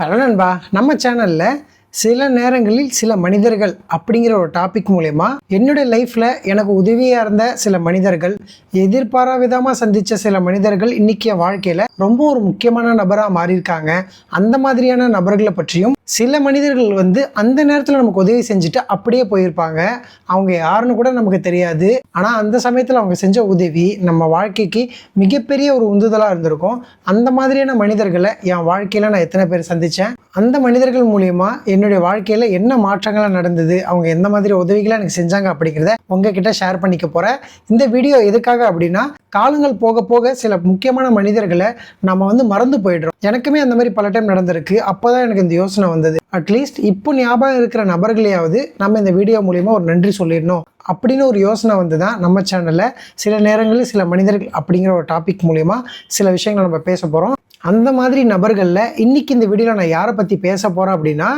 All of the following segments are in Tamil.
ஹலோ நண்பா, நம்ம சேனலில் சில நேரங்களில் சில மனிதர்கள் அப்படிங்கிற ஒரு டாபிக் மூலயமா என்னுடைய லைஃப்பில் எனக்கு உதவியாக இருந்த சில மனிதர்கள், எதிர்பாரா விதமாக சந்தித்த சில மனிதர்கள் இன்றைக்கி என் வாழ்க்கையில் ரொம்ப ஒரு முக்கியமான நபராக மாறியிருக்காங்க. அந்த மாதிரியான நபர்களை பற்றியும், சில மனிதர்கள் அந்த நேரத்தில் நமக்கு உதவி செஞ்சுட்டு அப்படியே போயிருப்பாங்க. அவங்க யாருன்னு கூட நமக்கு தெரியாது. ஆனால் அந்த சமயத்தில் அவங்க செஞ்ச உதவி நம்ம வாழ்க்கைக்கு மிகப்பெரிய ஒரு உந்துதலாக இருந்திருக்கும். அந்த மாதிரியான மனிதர்களை என் வாழ்க்கையில் நான் எத்தனை பேர் சந்தித்தேன், அந்த மனிதர்கள் மூலயமா என்னுடைய வாழ்க்கையில் என்ன மாற்றங்கள்லாம் நடந்தது, அவங்க எந்த மாதிரி உதவிகளை எனக்கு செஞ்சாங்க அப்படிங்கிறத உங்ககிட்ட ஷேர் பண்ணிக்க போகிறேன். இந்த வீடியோ எதுக்காக அப்படின்னா, காலங்கள் போக போக சில முக்கியமான மனிதர்களை நம்ம மறந்து போயிடுறோம். எனக்குமே அந்த மாதிரி பல டைம் நடந்திருக்கு. அப்போ தான் எனக்கு இந்த யோசனை வந்தது, அட்லீஸ்ட் இப்போ ஞாபகம் இருக்கிற நபர்களையாவது நம்ம இந்த வீடியோ மூலிமா ஒரு நன்றி சொல்லிடணும் அப்படின்னு ஒரு யோசனை தான் நம்ம சேனலில் சில நேரங்களில் சில மனிதர்கள் அப்படிங்கிற ஒரு டாபிக் மூலிமா சில விஷயங்களை நம்ம பேச போகிறோம். அந்த மாதிரி நபர்களில் இன்றைக்கி இந்த வீடியோவில் நான் யாரை பற்றி பேச போகிறேன் அப்படின்னா,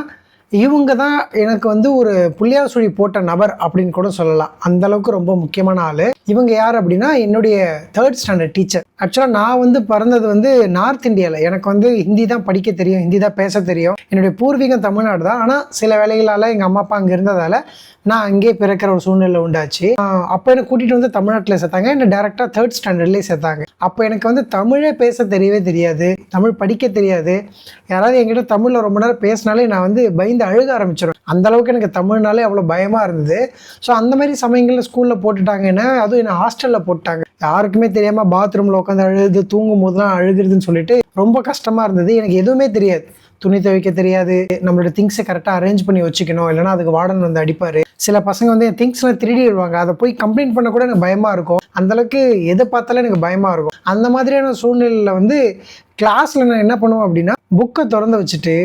இவங்க தான் எனக்கு ஒரு புள்ளியார் சுழி போட்ட நபர் அப்படின்னு கூட சொல்லலாம். அந்தளவுக்கு ரொம்ப முக்கியமான ஆள். இவங்க யார் அப்படின்னா, என்னுடைய 3rd ஸ்டாண்டர்ட் டீச்சர். ஆக்சுவலாக நான் பிறந்தது நார்த் இந்தியாவில். எனக்கு ஹிந்தி தான் படிக்க தெரியும், ஹிந்தி தான் பேச தெரியும். என்னுடைய பூர்வீகம் தமிழ்நாடு தான். ஆனால் சில வேலைகளால் எங்கள் அம்மா அப்பா அங்கே இருந்ததால் நான் அங்கேயே பிறக்கிற ஒரு சூழ்நிலை உண்டாச்சு. அப்போ என்னை கூட்டிகிட்டு தமிழ்நாட்டில் சேர்த்தாங்க. என்னை டேரெக்டாக 3rd ஸ்டாண்டர்ட்லேயே சேர்த்தாங்க. அப்போ எனக்கு தமிழே பேச தெரியவே தெரியாது, தமிழ் படிக்க தெரியாது. யாராவது என்கிட்ட தமிழில் ரொம்ப நேரம் பேசினாலே நான் பயந்து அழுக ஆரம்பிச்சிடும். அந்தளவுக்கு எனக்கு தமிழ்னாலே அவ்வளோ பயமாக இருந்தது. ஸோ அந்த மாதிரி சமயங்களில் ஸ்கூலில் போட்டுட்டாங்க. அதுவும் என்னை ஹாஸ்டலில் போட்டாங்க. யாருக்குமே தெரியாமல் பாத்ரூமில் உட்காந்து அழுது, தூங்கும் போதுலாம் அழுகுறதுன்னு சொல்லிட்டு ரொம்ப கஷ்டமாக இருந்தது. எனக்கு எதுவுமே தெரியாது. துணி துவைக்க தெரியாது, நம்மளோட திங்ஸை கரெக்டாக அரேஞ்ச் பண்ணி வச்சுக்கணும், இல்லைனா அதுக்கு வார்டன் அடிப்பார். சில பசங்க என் திங்ஸ்லாம் திருடிடுவாங்க. அதை போய் கம்ப்ளைண்ட் பண்ண கூட எனக்கு பயமாக இருக்கும். அந்தளவுக்கு எதை பார்த்தாலும் எனக்கு பயமாக இருக்கும். அந்த மாதிரியான சூழ்நிலையில் கிளாஸில் நான் என்ன பண்ணுவேன் அப்படின்னா, புக்கை திறந்து வச்சுட்டு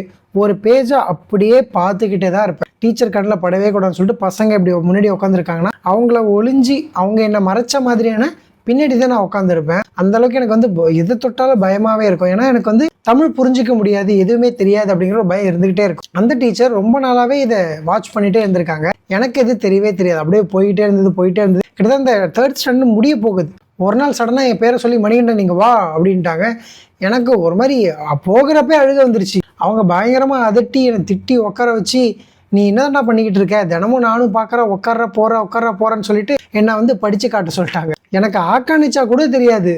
ஒரு பேஜை அப்படியே பார்த்துக்கிட்டே தான் இருப்பேன். டீச்சர் கண்ணில் படவே கூடாதுன்னு சொல்லிட்டு பசங்க இப்படி முன்னாடி உட்காந்துருக்காங்கன்னா அவங்கள ஒளிஞ்சி அவங்க என்னை மறைச்ச மாதிரியான பின்னாடி தான் நான் உட்காந்துருப்பேன். அந்தளவுக்கு எனக்கு எது தொட்டாலும் பயமாகவே இருக்கும். ஏன்னா எனக்கு தமிழ் புரிஞ்சிக்க முடியாது, எதுவுமே தெரியாது அப்படிங்கிற ஒரு பயம் இருந்துகிட்டே இருக்கும். அந்த டீச்சர் ரொம்ப நாளாகவே இதை வாட்ச் பண்ணிகிட்டே இருந்திருக்காங்க. எனக்கு எது தெரியவே தெரியாது. அப்படியே போயிட்டே இருந்தது. கிட்டத்தட்ட அந்த 3rd ஸ்டாண்டர்ட் முடிய போகுது. ஒரு நாள் சடனாக என் பேரை சொல்லி, மணிகண்டன் நீங்கள் வா அப்படின்ட்டாங்க. எனக்கு ஒரு மாதிரி போகிறப்பே அழுக வந்துருச்சு. அவங்க பயங்கரமாக அதட்டி என்னை திட்டி உட்கார வச்சு, நீ என்னடா பண்ணிக்கிட்டு இருக்க, தினமும் நானும் பார்க்குறேன், உட்கார போகிறேன்னு சொல்லிட்டு என்னை படித்து காட்ட சொல்லிட்டாங்க. எனக்கு ஆக்கானிச்சா கூட தெரியாது.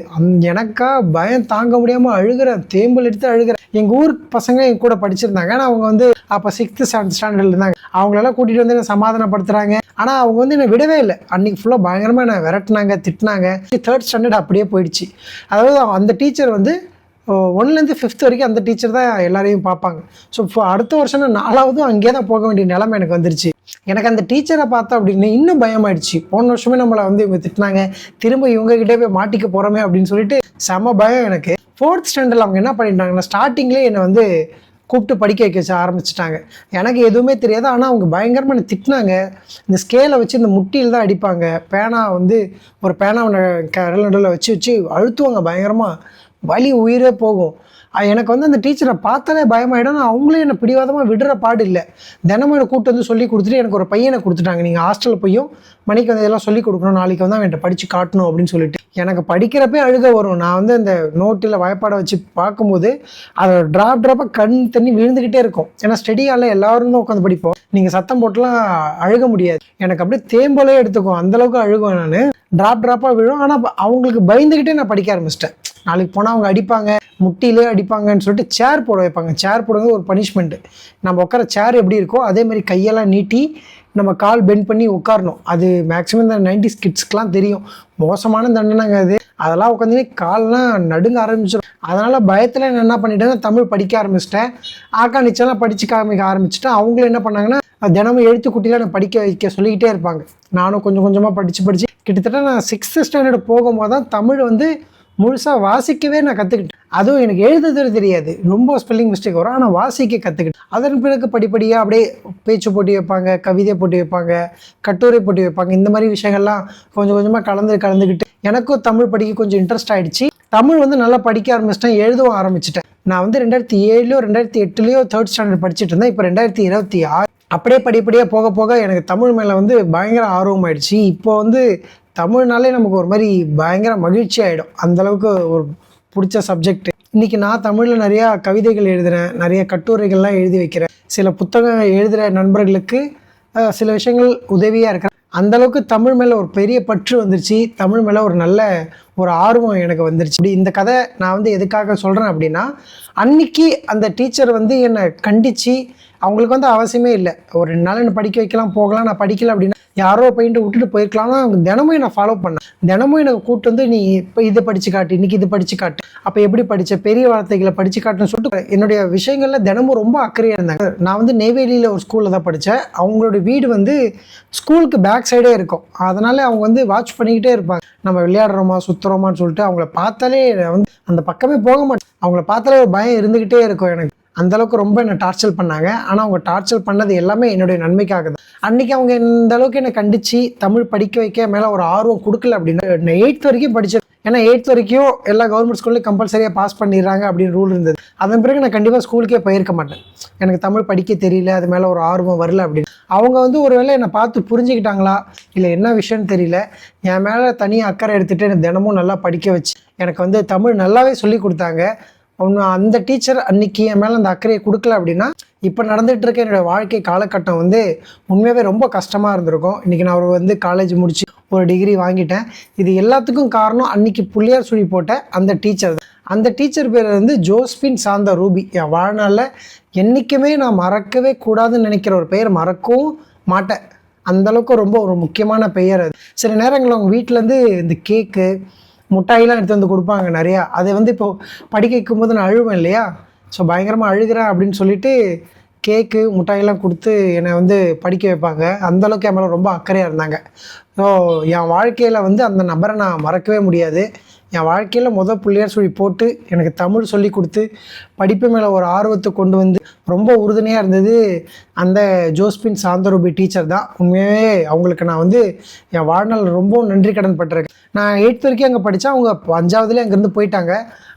எனக்கா பயம் தாங்க முடியாமல் அழுகிறேன், தேம்பல் எடுத்து அழுகிறேன். எங்கள் ஊர் பசங்க என் கூட படிச்சிருந்தாங்க. ஆனால் அவங்க அப்போ 6th ஸ்டாண்டர்டில் இருந்தாங்க. அவங்களெல்லாம் கூட்டிகிட்டு என்னை சமாதானப்படுத்துகிறாங்க. ஆனால் அவங்க என்னை விடவே இல்லை. அன்றைக்கி ஃபுல்லாக பயங்கரமாக என்னை விரட்டினாங்க, திட்டினாங்க. 3rd ஸ்டாண்டர்ட் அப்படியே போயிடுச்சு. அதாவது அந்த டீச்சர் 1லேருந்து 5th வரைக்கும் அந்த டீச்சர் தான் எல்லாரையும் பார்ப்பாங்க. ஸோ அடுத்த வருஷம் நான் 4வதும் அங்கேயே தான் போக வேண்டிய நிலைமை எனக்கு வந்துருச்சு. எனக்கு அந்த டீச்சரை பார்த்தா அப்படின்னு இன்னும் பயமாயிடுச்சு. போன வருஷமே நம்மளை இவங்க திட்டினாங்க, திரும்ப இவங்ககிட்டே போய் மாட்டிக்க போகிறோமே அப்படின்னு சொல்லிட்டு செம பயம் எனக்கு. 4th ஸ்டாண்டர்டில் அவங்க என்ன பண்ணிட்டாங்கன்னா, ஸ்டார்டிங்லேயே என்னை கூப்பிட்டு படிக்க வைக்க ஆரம்பிச்சிட்டாங்க. எனக்கு எதுவுமே தெரியாது. ஆனால் அவங்க பயங்கரமாக என்னை திட்டினாங்க. இந்த ஸ்கேலை வச்சு இந்த முட்டியில் தான் அடிப்பாங்க. பேனா ஒரு பேனாவை நடுவில் வச்சு அழுத்துவாங்க. பயங்கரமாக வலி உயிரே போகும். எனக்கு அந்த டீச்சரை பார்த்தாலே பயமாயிடும். அவங்களே என்னை பிடிவாதமாக விடுற பாடு இல்லை. தினமும் என்னை கூப்பிட்டு சொல்லி கொடுத்துட்டு எனக்கு ஒரு பையனை கொடுத்துட்டாங்க. நீங்கள் ஹாஸ்டலில் போயும் மணிக்கு இதெல்லாம் சொல்லி கொடுக்கணும், நாளைக்கு அவன்கிட்ட படித்து காட்டணும் அப்படின்னு சொல்லிட்டு. எனக்கு படிக்கிறப்பே அழுக வரும். நான் அந்த நோட்டில் வாய்ப்பாடை வச்சு பார்க்கும்போது அதை ட்ராப்பாக கண் தண்ணி விழுந்துக்கிட்டே இருக்கும். ஏன்னா ஸ்டடி ஹாலில் எல்லாரும் தான் உட்காந்து படிப்போம். நீங்கள் சத்தம் போட்டுலாம் அழுக முடியாது. எனக்கு அப்படியே தேம்பலே எடுத்துக்கும். அந்தளவுக்கு அழுகும். நான் ட்ராப்பாக விழும். ஆனால் அவங்களுக்கு பயந்துக்கிட்டே நான் படிக்க ஆரம்பிச்சிட்டேன். நாளைக்கு போனால் அவங்க அடிப்பாங்க, முட்டியிலே அடிப்பாங்கன்னு சொல்லிட்டு சேர் போட வைப்பாங்க. சேர் போடுறது ஒரு பனிஷ்மெண்ட்டு. நம்ம உட்கார சேர் எப்படி இருக்கோ அதே மாதிரி கையெல்லாம் நீட்டி நம்ம கால் பெண்ட் பண்ணி உட்காரணும். அது மேக்ஸிமம் இந்த 90s கிட்ஸ்க்கெலாம் தெரியும். மோசமான தண்டனைங்க அது. அதெல்லாம் உட்காந்து கால்லாம் நடுங்க ஆரம்பிச்சிடும். அதனால் பயத்தில் நான் என்ன பண்ணிட்டேன்னா, தமிழ் படிக்க ஆரம்பிச்சிட்டேன். ஆக்கானிச்செல்லாம் படித்து காமிக்க ஆரம்பிச்சிட்டேன். அவங்களும் என்ன பண்ணாங்கன்னா, தினமும் எழுத்துக்குட்டிலாம் நான் படிக்க வைக்க சொல்லிக்கிட்டே இருப்பாங்க. நானும் கொஞ்சம் கொஞ்சமாக படித்து கிட்டத்தட்ட நான் 6th ஸ்டாண்டர்டு போகும்போது தான் தமிழ் முழுசாக வாசிக்கவே நான் கற்றுக்கிட்டேன். அதுவும் எனக்கு எழுதுறது தெரியாது, ரொம்ப ஸ்பெல்லிங் மிஸ்டேக் வரும். ஆனால் வாசிக்க கற்றுக்கிட்டேன். அதன் பிறகு படிப்படியாக அப்படியே பேச்சு போட்டி வைப்பாங்க, கவிதை போட்டி வைப்பாங்க, கட்டுரை போட்டி வைப்பாங்க. இந்த மாதிரி விஷயங்கள்லாம் கொஞ்சம் கொஞ்சமாக கலந்துக்கிட்டு எனக்கும் தமிழ் படிக்க கொஞ்சம் இன்ட்ரெஸ்ட் ஆகிடுச்சு. தமிழ் நல்லா படிக்க ஆரம்பிச்சிட்டேன், எழுதவும் ஆரம்பிச்சிட்டேன். நான் 2007 2008 3rd ஸ்டாண்டர்ட் படிச்சுட்டு இருந்தேன். இப்போ 2026 அப்படியே படிப்படியாக போக போக எனக்கு தமிழ் மேலே பயங்கர ஆர்வம் ஆயிடுச்சு. இப்போ தமிழ்னாலே நமக்கு ஒரு மாதிரி பயங்கர மகிழ்ச்சி ஆகிடும். அந்தளவுக்கு ஒரு பிடிச்ச சப்ஜெக்ட். இன்றைக்கி நான் தமிழில் நிறையா கவிதைகள் எழுதுகிறேன், நிறைய கட்டுரைகள்லாம் எழுதி வைக்கிறேன். சில புத்தகம் எழுதுகிற நண்பர்களுக்கு சில விஷயங்கள் உதவியாக இருக்கிறேன். அந்தளவுக்கு தமிழ் மேலே ஒரு பெரிய பற்று வந்துருச்சு, தமிழ் மேலே ஒரு நல்ல ஒரு ஆர்வம் எனக்கு வந்துருச்சு. இப்படி இந்த கதை நான் வந்து எதுக்காக சொல்கிறேன் அப்படின்னா, அன்னைக்கு அந்த டீச்சர் வந்து என்னை கண்டித்து, அவங்களுக்கு வந்து அவசியமே இல்லை, ஒரு 2 நாள் என்னை படிக்க வைக்கலாம் போகலாம், நான் படிக்கல அப்படின்னா யாரோ போயிட்டு விட்டுட்டு போயிருக்கலாம்னா அவங்க தினமும் என்னை ஃபாலோ பண்ணேன். தினமும் எனக்கு கூப்பிட்டு வந்து நீ இப்போ இதை படித்து காட்டு, இன்றைக்கி இது படித்து காட்டு, அப்போ எப்படி படித்த பெரிய வார்த்தைகளை படித்து காட்டுன்னு சொல்லிட்டு என்னுடைய விஷயங்களில் தினமும் ரொம்ப அக்கறையாக இருந்தாங்க. நான் வந்து நெய்வேலியில் ஒரு ஸ்கூலில் தான் படித்தேன். அவங்களோட வீடு வந்து ஸ்கூலுக்கு பேக் சைடே இருக்கும். அதனால் அவங்க வந்து வாட்ச் பண்ணிக்கிட்டே இருப்பாங்க, நம்ம விளையாடுறோமா சுற்றுறோமான்னு சொல்லிட்டு. அவங்கள பார்த்தாலே வந்து அந்த பக்கமே போக மாட்டேன். அவங்கள பார்த்தாலே ஒரு பயம் இருந்துக்கிட்டே இருக்கும் எனக்கு. அந்தளவுக்கு ரொம்ப என்னை டார்ச்சர் பண்ணாங்க. ஆனால் அவங்க டார்ச்சர் பண்ணது எல்லாமே என்னுடைய நன்மைக்காக தான். அன்றைக்கி அவங்க இந்த அளவுக்கு என்னை கண்டித்து தமிழ் படிக்க வைக்க மேலே ஒரு ஆர்வம் கொடுக்கல அப்படின்னா, நான் 8th வரைக்கும் படித்தேன். ஏன்னா 8th வரைக்கும் எல்லா கவர்மெண்ட் ஸ்கூல்லையும் கம்பல்சரியாக பாஸ் பண்ணிடுறாங்க அப்படின்னு ரூல் இருந்தது. அதன் பிறகு நான் கண்டிப்பாக ஸ்கூலுக்கே போயிருக்க மாட்டேன். எனக்கு தமிழ் படிக்க தெரியல, அது மேலே ஒரு ஆர்வம் வரல அப்படின்னு. அவங்க வந்து ஒரு வேளை என்னை பார்த்து புரிஞ்சுக்கிட்டாங்களா இல்லை என்ன விஷயம்னு தெரியல, என் மேலே தனியாக அக்கறை எடுத்துகிட்டு என்னை தினமும் நல்லா படிக்க வச்சு எனக்கு வந்து தமிழ் நல்லாவே சொல்லி கொடுத்தாங்க. ஒன்று அந்த டீச்சர் அன்றைக்கி என் மேலே அந்த அக்கறையை கொடுக்கல அப்படின்னா, இப்போ நடந்துகிட்டு இருக்க என்னோடய வாழ்க்கை காலகட்டம் வந்து உண்மையாகவே ரொம்ப கஷ்டமாக இருந்திருக்கும். இன்றைக்கி நான் வந்து காலேஜ் முடித்து ஒரு டிகிரி வாங்கிட்டேன். இது எல்லாத்துக்கும் காரணம் அன்றைக்கி புள்ளியார் சுழி போட்ட அந்த டீச்சர் தான். அந்த டீச்சர் பேர் வந்து ஜோஸ்பின் சாந்தா ரூபி. என் வாழ்நாளில் என்றைக்குமே நான் மறக்கவே கூடாதுன்னு நினைக்கிற ஒரு பெயர், மறக்கவும் மாட்டேன். அந்தளவுக்கு ரொம்ப ஒரு முக்கியமான பெயர் அது. சில நேரங்களில் அவங்க வீட்டிலேருந்து இந்த கேக்கு முட்டாயெல்லாம் எடுத்து வந்து கொடுப்பாங்க நிறையா. அதை வந்து இப்போது படிக்க வைக்கும்போது நான் அழுவேன் இல்லையா, ஸோ பயங்கரமாக அழுகிறேன் அப்படின்னு சொல்லிட்டு கேக்கு முட்டாயெல்லாம் கொடுத்து என்னை வந்து படிக்க வைப்பாங்க. அந்தளவுக்கு என் மேலே ரொம்ப அக்கறையாக இருந்தாங்க. ஸோ என் வாழ்க்கையில் வந்து அந்த நபரை நான் மறக்கவே முடியாது. என் வாழ்க்கையில் புள்ளியார் சுழி போட்டு எனக்கு தமிழ் சொல்லி கொடுத்து படிப்பு மேலே ஒரு ஆர்வத்தை கொண்டு வந்து ரொம்ப உறுதுணையாக இருந்தது அந்த ஜோஸ்பின் சாந்தரூபி டீச்சர் தான். உண்மையாகவே அவங்களுக்கு நான் வந்து என் வாழ்நாள் ரொம்ப நன்றி கடன் பட்டிருக்கேன். நான் 8th வரைக்கும் அங்கே படித்தேன். அவங்க 5ஆவதுலேயே அங்கேருந்து போயிட்டாங்க.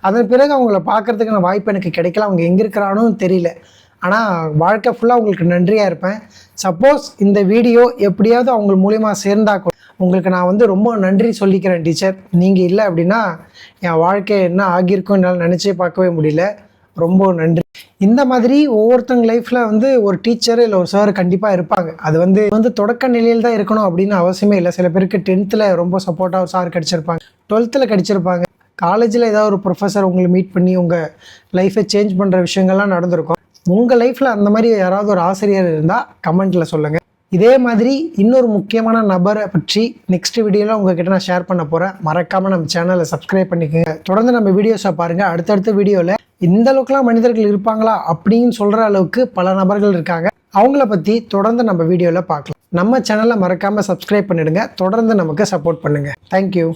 அதன் பிறகு அவங்கள பார்க்குறதுக்கான வாய்ப்பு எனக்கு கிடைக்கல. அவங்க எங்கே இருக்கிறானோ தெரியல. ஆனால் வாழ்க்கை ஃபுல்லாக அவங்களுக்கு நன்றியாக இருப்பேன். சப்போஸ் இந்த வீடியோ எப்படியாவது அவங்க மூலிமா சேர்ந்தா கூட உங்களுக்கு நான் வந்து ரொம்ப நன்றி சொல்லிக்கிறேன் டீச்சர். நீங்கள் இல்லை அப்படின்னா என் வாழ்க்கை என்ன ஆகியிருக்கும் என்னால் நினச்சே பார்க்கவே முடியல. ரொம்ப நன்றி. இந்த மாதிரி ஒவ்வொருத்தவங்க லைஃப்பில் வந்து ஒரு டீச்சர் இல்லை ஒரு சார் கண்டிப்பாக இருப்பாங்க. அது வந்து தொடக்க நிலையில் தான் இருக்கணும் அப்படின்னு அவசியமே இல்லை. சில பேருக்கு 10th ரொம்ப சப்போர்ட்டாக ஒரு சார் கிடச்சிருப்பாங்க, 12th கிடச்சிருப்பாங்க, காலேஜில் ஏதாவது ஒரு ப்ரொஃபஸர் உங்களை மீட் பண்ணி உங்கள் லைஃப்பை சேஞ்ச் பண்ணுற விஷயங்கள்லாம் நடந்திருக்கும். உங்கள் லைஃப்பில் அந்த மாதிரி யாராவது ஒரு ஆசிரியர் இருந்தால் கமெண்ட்டில் சொல்லுங்கள். இதே மாதிரி இன்னொரு முக்கியமான நபரை பற்றி நெக்ஸ்ட் வீடியோவில் உங்ககிட்ட நான் ஷேர் பண்ண போகிறேன். மறக்காமல் நம்ம சேனலை சப்ஸ்கிரைப் பண்ணிக்கோங்க. தொடர்ந்து நம்ம வீடியோஸை பாருங்கள். அடுத்தடுத்த வீடியோவில் இந்த அளவுக்குலாம் மனிதர்கள் இருப்பாங்களா அப்படின்னு சொல்கிற அளவுக்கு பல நபர்கள் இருக்காங்க. அவங்கள பற்றி தொடர்ந்து நம்ம வீடியோவில் பார்க்கலாம். நம்ம சேனலை மறக்காமல் சப்ஸ்கிரைப் பண்ணிடுங்க. தொடர்ந்து நமக்கு சப்போர்ட் பண்ணுங்கள். தேங்க்யூ.